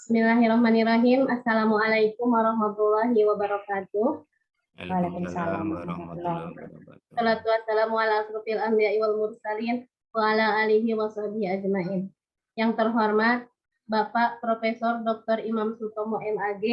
Bismillahirrahmanirrahim. Assalamualaikum warahmatullahi wabarakatuh. Waalaikumsalam warahmatullahi wabarakatuh. Salatu wassalamu ala asrofil anbiya'i wal mursalin wa ala alihi wa sahbihi ajmain. Yang terhormat Bapak Profesor Dr. Imam Sutomo MAG,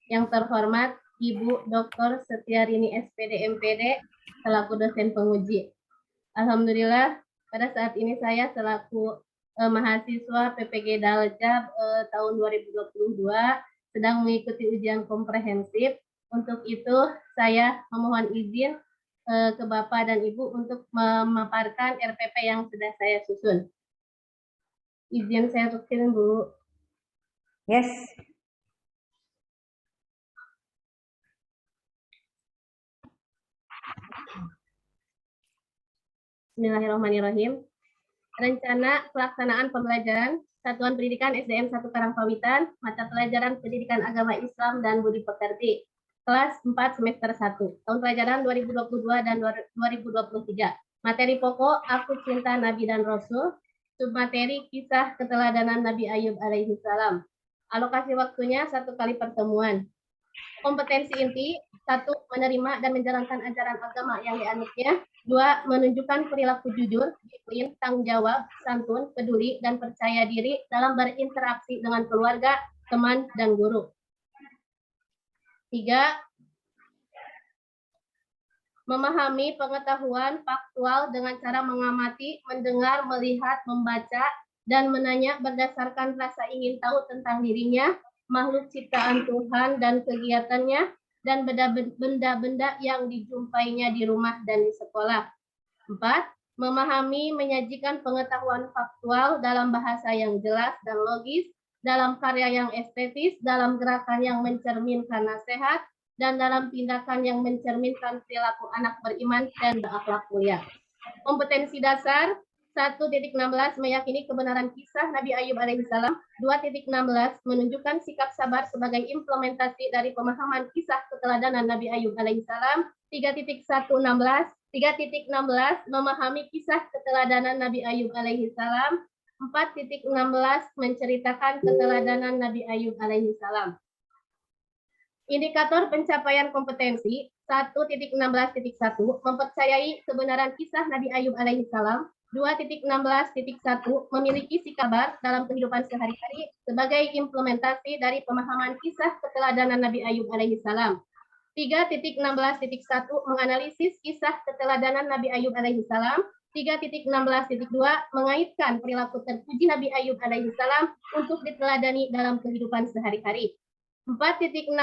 yang terhormat Ibu Dr. Setiarini SPD MPD selaku dosen penguji. Alhamdulillah pada saat ini saya selaku mahasiswa PPG Dalja tahun 2022 sedang mengikuti ujian komprehensif. Untuk itu saya memohon izin ke Bapak dan Ibu untuk memaparkan RPP yang sudah saya susun. Izin saya tukerin dulu. Yes. Bismillahirrahmanirrahim. Rencana pelaksanaan pembelajaran Satuan Pendidikan SDN 1 Karangpawitan, mata pelajaran Pendidikan Agama Islam dan Budi Pekerti, kelas 4 semester 1, tahun pelajaran 2022 dan 2023. Materi pokok, Aku Cinta Nabi dan Rasul. Submateri, Kisah Keteladanan Nabi Ayub alaihi salam. Alokasi waktunya 1 kali pertemuan. Kompetensi inti, 1. Menerima dan menjalankan ajaran agama yang dianutnya. 2. Menunjukkan perilaku jujur, disiplin, tanggung jawab, santun, peduli, dan percaya diri dalam berinteraksi dengan keluarga, teman, dan guru. 3. Memahami pengetahuan faktual dengan cara mengamati, mendengar, melihat, membaca, dan menanya berdasarkan rasa ingin tahu tentang dirinya, makhluk ciptaan Tuhan dan kegiatannya, dan benda-benda yang dijumpainya di rumah dan di sekolah. 4. Memahami, menyajikan pengetahuan faktual dalam bahasa yang jelas dan logis, dalam karya yang estetis, dalam gerakan yang mencerminkan nasihat, dan dalam tindakan yang mencerminkan perilaku anak beriman dan berakhlak mulia. Kompetensi dasar 1.16 meyakini kebenaran kisah Nabi Ayub alaihissalam. 2.16 menunjukkan sikap sabar sebagai implementasi dari pemahaman kisah keteladanan Nabi Ayub alaihissalam. 3.16 memahami kisah keteladanan Nabi Ayub alaihissalam. 4.16 menceritakan keteladanan Nabi Ayub alaihissalam. Indikator pencapaian kompetensi 1.16.1 mempercayai kebenaran kisah Nabi Ayub alaihissalam. 2.16.1 memiliki sikap sabar dalam kehidupan sehari-hari sebagai implementasi dari pemahaman kisah keteladanan Nabi Ayub alaihissalam. 3.16.1 menganalisis kisah keteladanan Nabi Ayub alaihissalam. 3.16.2 mengaitkan perilaku terpuji Nabi Ayub alaihissalam untuk diteladani dalam kehidupan sehari-hari. 4.16.1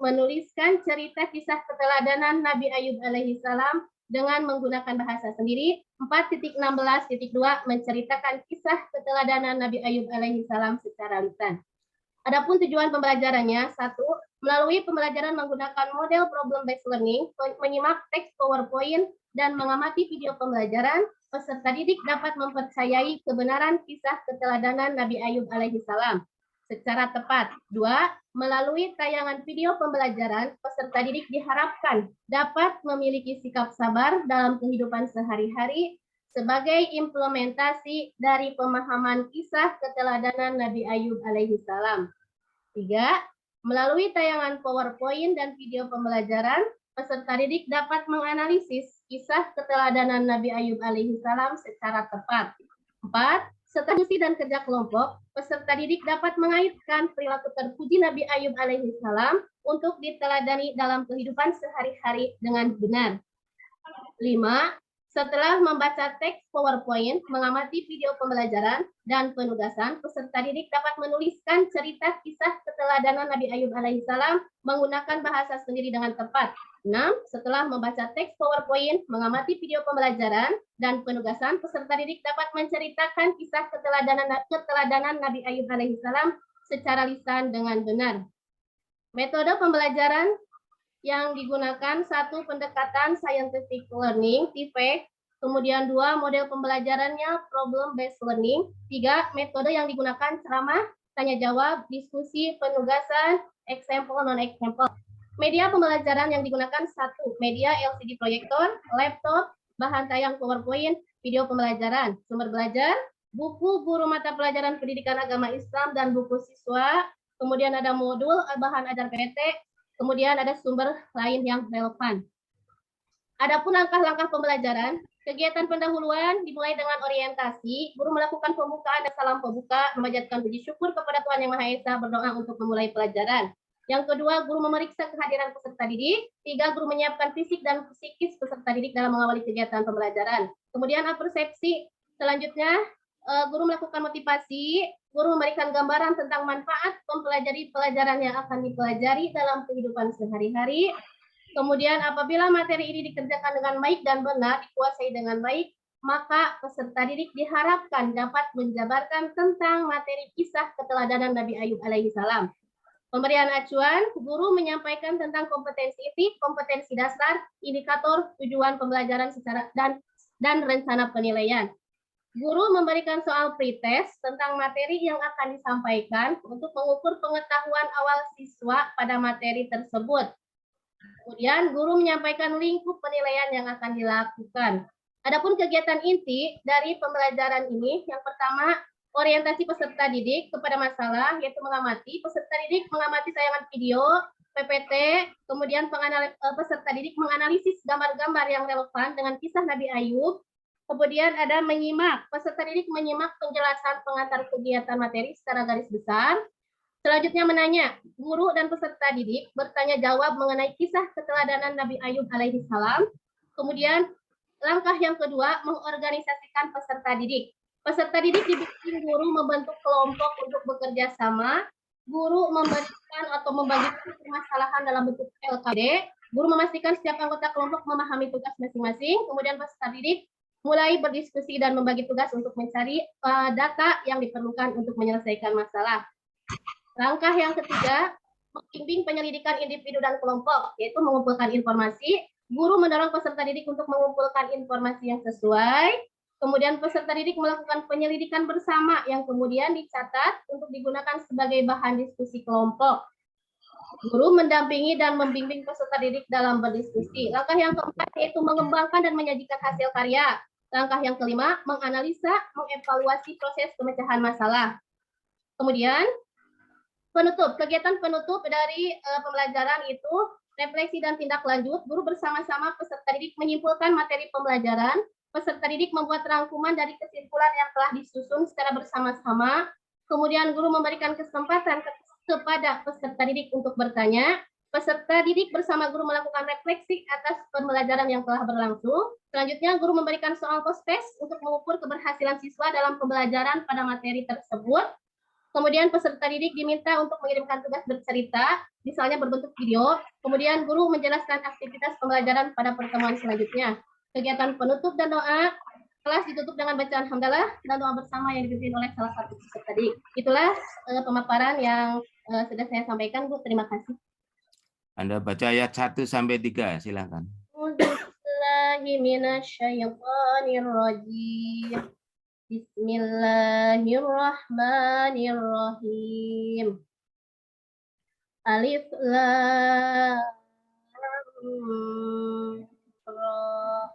menuliskan cerita kisah keteladanan Nabi Ayub alaihissalam dengan menggunakan bahasa sendiri. 4.16.2 menceritakan kisah keteladanan Nabi Ayub alaihissalam secara lisan. Adapun tujuan pembelajarannya, 1. Melalui pembelajaran menggunakan model problem based learning, menyimak teks PowerPoint, dan mengamati video pembelajaran, peserta didik dapat mempercayai kebenaran kisah keteladanan Nabi Ayub alaihissalam secara tepat. 2. Melalui tayangan video pembelajaran, peserta didik diharapkan dapat memiliki sikap sabar dalam kehidupan sehari-hari sebagai implementasi dari pemahaman kisah keteladanan Nabi Ayub alaihissalam. 3. Melalui tayangan PowerPoint dan video pembelajaran, peserta didik dapat menganalisis kisah keteladanan Nabi Ayub alaihissalam secara tepat. 4. Setelah diskusi dan kerja kelompok, peserta didik dapat mengaitkan perilaku terpuji Nabi Ayub alaihissalam untuk diteladani dalam kehidupan sehari-hari dengan benar. 5. Setelah membaca teks PowerPoint, mengamati video pembelajaran, dan penugasan, peserta didik dapat menuliskan cerita kisah keteladanan Nabi Ayub alaihissalam menggunakan bahasa sendiri dengan tepat. 6. Setelah membaca teks PowerPoint, mengamati video pembelajaran, dan penugasan, peserta didik dapat menceritakan kisah keteladanan Nabi Ayub alaihissalam secara lisan dengan benar. Metode pembelajaran yang digunakan 1. Pendekatan scientific learning, TIFE. Kemudian 2. Model pembelajarannya problem based learning. 3. Metode yang digunakan ceramah, tanya jawab, diskusi, penugasan, example, non-example. Media pembelajaran yang digunakan 1. Media LCD proyektor, laptop, bahan tayang PowerPoint, video pembelajaran. Sumber belajar buku guru mata pelajaran pendidikan agama Islam dan buku siswa, kemudian ada modul bahan ajar PT, kemudian ada sumber lain yang relevan. Adapun langkah-langkah pembelajaran, kegiatan pendahuluan dimulai dengan orientasi, guru melakukan pembukaan dan salam pembuka, memanjatkan puji syukur kepada Tuhan Yang Maha Esa, berdoa untuk memulai pelajaran. Yang kedua, guru memeriksa kehadiran peserta didik. 3, guru menyiapkan fisik dan psikis peserta didik dalam mengawali kegiatan pembelajaran. Kemudian persepsi. Selanjutnya, guru melakukan motivasi, guru memberikan gambaran tentang manfaat mempelajari pelajaran yang akan dipelajari dalam kehidupan sehari-hari. Kemudian apabila materi ini dikerjakan dengan baik dan benar, dikuasai dengan baik, maka peserta didik diharapkan dapat menjabarkan tentang materi kisah keteladanan Nabi Ayub alaihi salam. Pemberian acuan, guru menyampaikan tentang kompetensi inti, kompetensi dasar, indikator, tujuan pembelajaran secara dan rencana penilaian. Guru memberikan soal pretest tentang materi yang akan disampaikan untuk mengukur pengetahuan awal siswa pada materi tersebut. Kemudian guru menyampaikan lingkup penilaian yang akan dilakukan. Adapun kegiatan inti dari pembelajaran ini, yang pertama, orientasi peserta didik kepada masalah, yaitu mengamati. Peserta didik mengamati tayangan video, PPT, kemudian peserta didik menganalisis gambar-gambar yang relevan dengan kisah Nabi Ayub. Kemudian ada menyimak, peserta didik menyimak penjelasan pengantar kegiatan materi secara garis besar. Selanjutnya menanya, guru dan peserta didik bertanya jawab mengenai kisah keteladanan Nabi Ayub alaihi salam. Kemudian langkah yang kedua, mengorganisasikan peserta didik. Peserta didik dibimbing guru membentuk kelompok untuk bekerja sama. Guru memberikan atau membagikan permasalahan dalam bentuk LKD. Guru memastikan setiap anggota kelompok memahami tugas masing-masing. Kemudian peserta didik mulai berdiskusi dan membagi tugas untuk mencari data yang diperlukan untuk menyelesaikan masalah. Langkah yang ketiga, membimbing penyelidikan individu dan kelompok, yaitu mengumpulkan informasi. Guru mendorong peserta didik untuk mengumpulkan informasi yang sesuai. Kemudian peserta didik melakukan penyelidikan bersama yang kemudian dicatat untuk digunakan sebagai bahan diskusi kelompok. Guru mendampingi dan membimbing peserta didik dalam berdiskusi. Langkah yang keempat yaitu mengembangkan dan menyajikan hasil karya. Langkah yang kelima, menganalisa, mengevaluasi proses pemecahan masalah. Kemudian, penutup. Kegiatan penutup dari pembelajaran itu refleksi dan tindak lanjut. Guru bersama-sama peserta didik menyimpulkan materi pembelajaran. Peserta didik membuat rangkuman dari kesimpulan yang telah disusun secara bersama-sama. Kemudian guru memberikan kesempatan kepada peserta didik untuk bertanya. Peserta didik bersama guru melakukan refleksi atas pembelajaran yang telah berlangsung. Selanjutnya, guru memberikan soal post-test untuk mengukur keberhasilan siswa dalam pembelajaran pada materi tersebut. Kemudian peserta didik diminta untuk mengirimkan tugas bercerita, misalnya berbentuk video. Kemudian guru menjelaskan aktivitas pembelajaran pada pertemuan selanjutnya. Kegiatan penutup dan doa, kelas ditutup dengan bacaan hamdalah dan doa bersama yang dipimpin oleh salah satu peserta didik. Itulah pemaparan yang sudah saya sampaikan, Bu. Terima kasih. Anda baca ayat 1 sampai 3, silakan. Bismillahirrahmanirrahim. Bismillahirrahmanirrahim. Alif lam ra.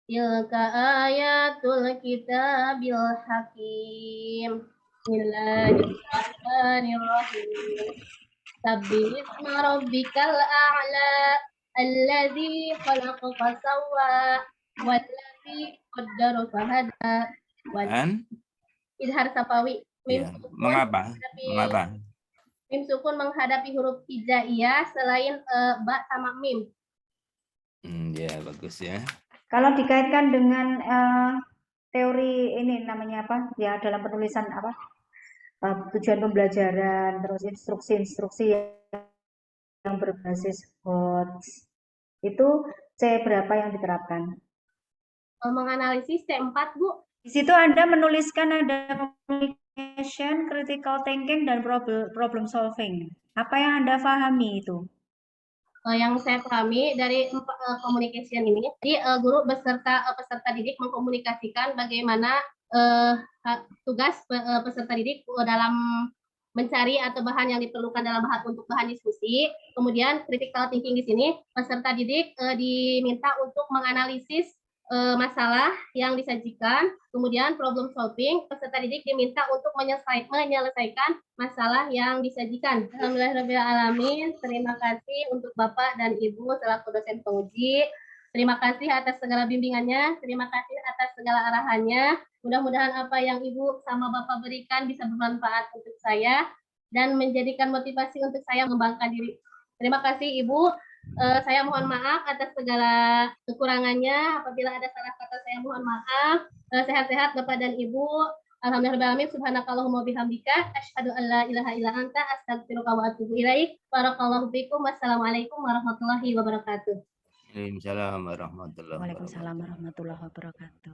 Tilka ayatul kitabil hakim. Bismillahirrahmanirrahim. Sabbih isma rabbikal a'la alladzi khalaqa fasawwa walladzi qaddara fahada. Dan Idhar safawi. ya, mengapa? Mim sukun menghadapi huruf hijaiyah selain ba sama mim. Ya, bagus ya. Kalau dikaitkan dengan teori ini namanya apa? Ya, dalam penulisan apa? Tujuan pembelajaran, terus instruksi-instruksi yang berbasis HOTS. Itu C berapa yang diterapkan? Menganalisis C4, Bu. Di situ Anda menuliskan ada communication, critical thinking, dan problem solving. Apa yang Anda pahami itu? Yang saya pahami dari communication ini, jadi guru beserta peserta didik mengkomunikasikan bagaimana tugas peserta didik dalam mencari atau bahan yang diperlukan dalam untuk bahan diskusi. Kemudian critical thinking di sini peserta didik diminta untuk menganalisis masalah yang disajikan, kemudian problem solving, peserta didik diminta untuk menyelesaikan masalah yang disajikan. Alhamdulillahirrahmanirrahim. Terima kasih untuk Bapak dan Ibu selaku dosen penguji. Terima kasih atas segala bimbingannya, terima kasih atas segala arahannya. Mudah-mudahan apa yang Ibu sama Bapak berikan bisa bermanfaat untuk saya dan menjadikan motivasi untuk saya mengembangkan diri. Terima kasih Ibu. Saya mohon maaf atas segala kekurangannya. Apabila ada salah kata saya mohon maaf. Sehat-sehat Bapak dan Ibu. Alhamdulillahirrahmanirrahim. Subhanakallahumma bihamdika. Asyhadu an la ilaha illa anta. Astaghfiruka wa atubu ilaik. Barakallahu fikum. Wassalamualaikum warahmatullahi wabarakatuh. Waalaikumsalam warahmatullahi wabarakatuh. Waalaikumsalam warahmatullahi wabarakatuh.